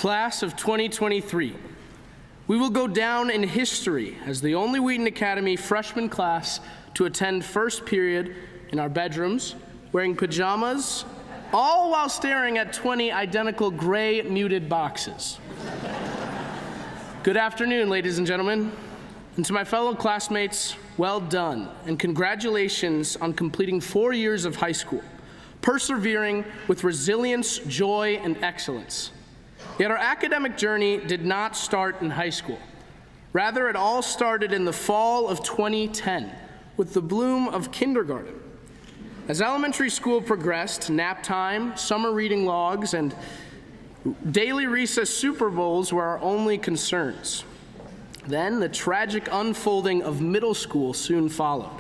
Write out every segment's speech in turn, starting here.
Class of 2023, we will go down in history as the only Wheaton Academy freshman class to attend first period in our bedrooms, wearing pajamas, all while staring at 20 identical gray muted boxes. Good afternoon, ladies and gentlemen. And to my fellow classmates, well done, and congratulations on completing 4 years of high school, persevering with resilience, joy, and excellence. Yet our academic journey did not start in high school. Rather, it all started in the fall of 2010 with the bloom of kindergarten. As elementary school progressed, nap time, summer reading logs, and daily recess Super Bowls were our only concerns. Then the tragic unfolding of middle school soon followed.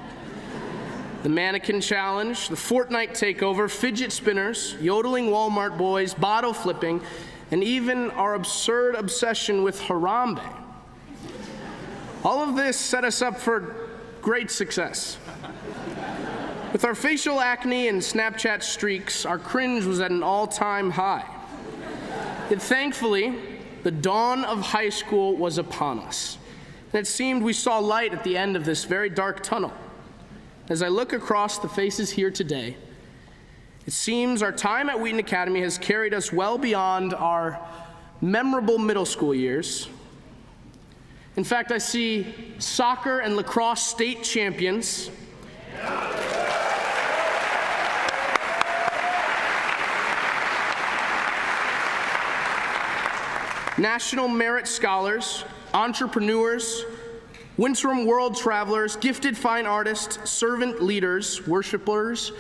The mannequin challenge, the Fortnite takeover, fidget spinners, yodeling Walmart boys, bottle flipping, and even our absurd obsession with Harambe. All of this set us up for great success. With our facial acne and Snapchat streaks, our cringe was at an all-time high. Yet thankfully, the dawn of high school was upon us, and it seemed we saw light at the end of this very dark tunnel. As I look across the faces here today, it seems our time at Wheaton Academy has carried us well beyond our memorable middle school years. In fact, I see soccer and lacrosse state champions, national merit scholars, entrepreneurs, Winterim world travelers, gifted fine artists, servant leaders, worshipers,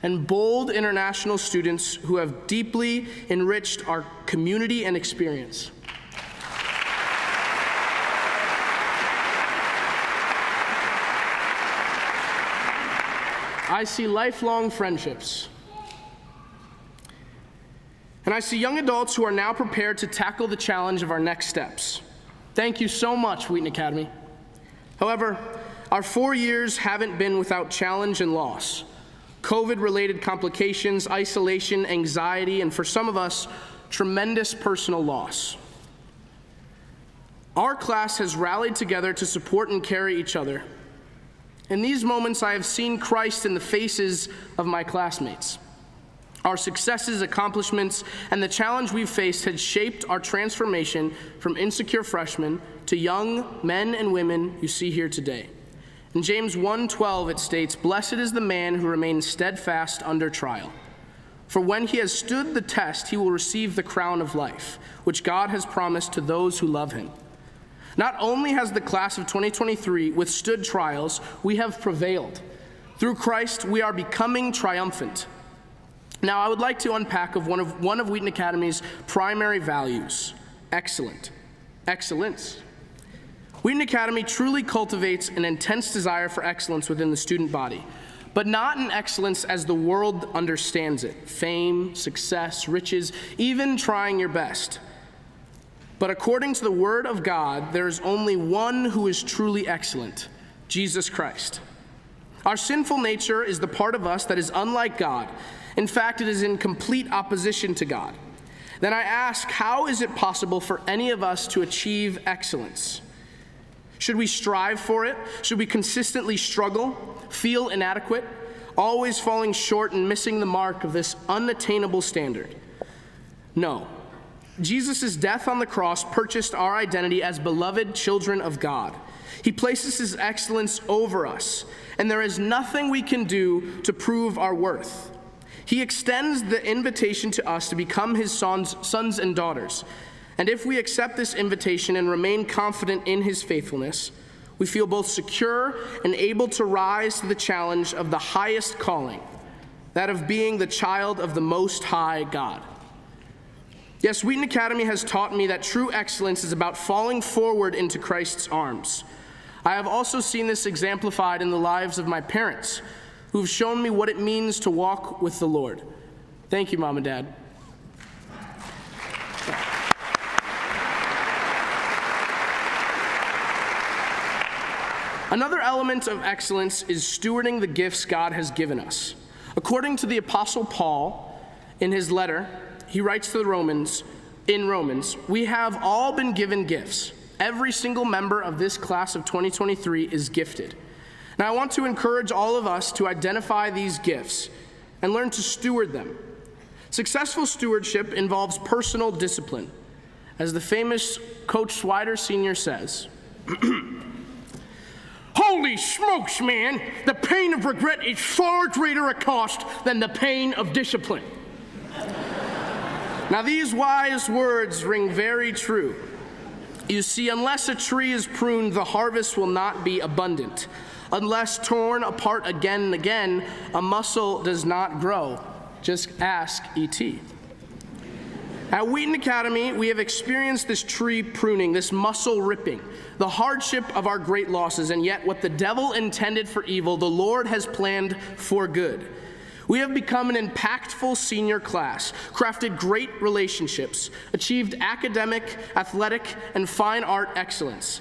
and bold international students who have deeply enriched our community and experience. I see lifelong friendships. And I see young adults who are now prepared to tackle the challenge of our next steps. Thank you so much, Wheaton Academy. However, our 4 years haven't been without challenge and loss. COVID-related complications, isolation, anxiety, and for some of us, tremendous personal loss. Our class has rallied together to support and carry each other. In these moments, I have seen Christ in the faces of my classmates. Our successes, accomplishments, and the challenge we've faced had shaped our transformation from insecure freshmen to young men and women you see here today. In James 1:12, it states, "Blessed is the man who remains steadfast under trial. For when he has stood the test, he will receive the crown of life, which God has promised to those who love him." Not only has the class of 2023 withstood trials, we have prevailed. Through Christ, we are becoming triumphant. Now, I would like to unpack one of Wheaton Academy's primary values: excellence. Wheaton Academy truly cultivates an intense desire for excellence within the student body, but not an excellence as the world understands it: fame, success, riches, even trying your best. But according to the Word of God, there is only one who is truly excellent: Jesus Christ. Our sinful nature is the part of us that is unlike God. In fact, it is in complete opposition to God. Then I ask, how is it possible for any of us to achieve excellence? Should we strive for it? Should we consistently struggle, feel inadequate, always falling short and missing the mark of this unattainable standard? No. Jesus' death on the cross purchased our identity as beloved children of God. He places his excellence over us, and there is nothing we can do to prove our worth. He extends the invitation to us to become his sons and daughters. And if we accept this invitation and remain confident in his faithfulness, we feel both secure and able to rise to the challenge of the highest calling, that of being the child of the Most High God. Yes, Wheaton Academy has taught me that true excellence is about falling forward into Christ's arms. I have also seen this exemplified in the lives of my parents, who've shown me what it means to walk with the Lord. Thank you, Mom and Dad. Another element of excellence is stewarding the gifts God has given us. According to the Apostle Paul, in his letter, he writes to the Romans, in Romans, we have all been given gifts. Every single member of this class of 2023 is gifted. Now, I want to encourage all of us to identify these gifts and learn to steward them. Successful stewardship involves personal discipline. As the famous Coach Swider Sr. says, "Holy smokes, man, the pain of regret is far greater a cost than the pain of discipline." Now, these wise words ring very true. You see, unless a tree is pruned, the harvest will not be abundant. Unless torn apart again and again, a muscle does not grow. Just ask E.T. At Wheaton Academy, we have experienced this tree pruning, this muscle ripping, the hardship of our great losses, and yet what the devil intended for evil, the Lord has planned for good. We have become an impactful senior class, crafted great relationships, achieved academic, athletic, and fine art excellence.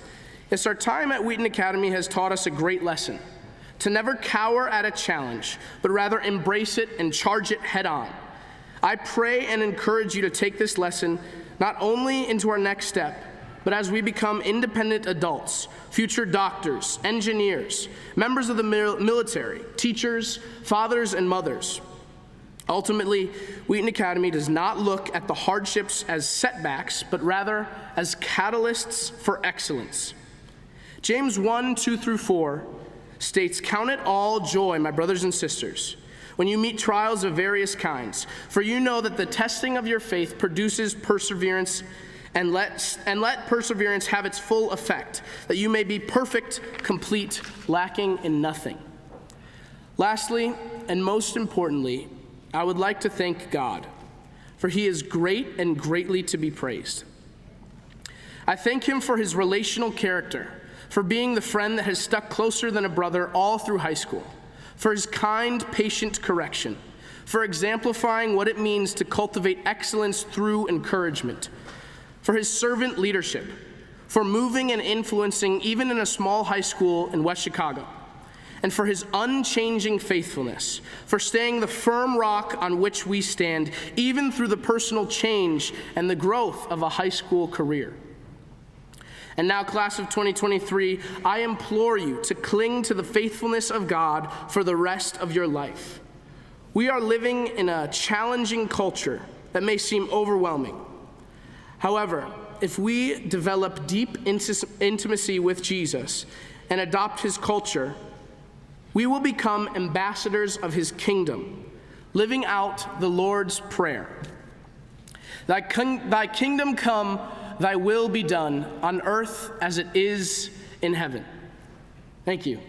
Yes, our time at Wheaton Academy has taught us a great lesson: to never cower at a challenge, but rather embrace it and charge it head on. I pray and encourage you to take this lesson not only into our next step, but as we become independent adults, future doctors, engineers, members of the military, teachers, fathers, and mothers. Ultimately, Wheaton Academy does not look at the hardships as setbacks, but rather as catalysts for excellence. James 1:2-4 states, "Count it all joy, my brothers and sisters, when you meet trials of various kinds, for you know that the testing of your faith produces perseverance, and let perseverance have its full effect, that you may be perfect, complete, lacking in nothing." Lastly, and most importantly, I would like to thank God, for he is great and greatly to be praised. I thank him for his relational character, for being the friend that has stuck closer than a brother all through high school, for his kind, patient correction, for exemplifying what it means to cultivate excellence through encouragement, for his servant leadership, for moving and influencing even in a small high school in West Chicago, and for his unchanging faithfulness, for staying the firm rock on which we stand, even through the personal change and the growth of a high school career. And now, class of 2023, I implore you to cling to the faithfulness of God for the rest of your life. We are living in a challenging culture that may seem overwhelming. However, if we develop deep intimacy with Jesus and adopt his culture, we will become ambassadors of his kingdom, living out the Lord's Prayer. Thy kingdom come, thy will be done, on earth as it is in heaven. Thank you.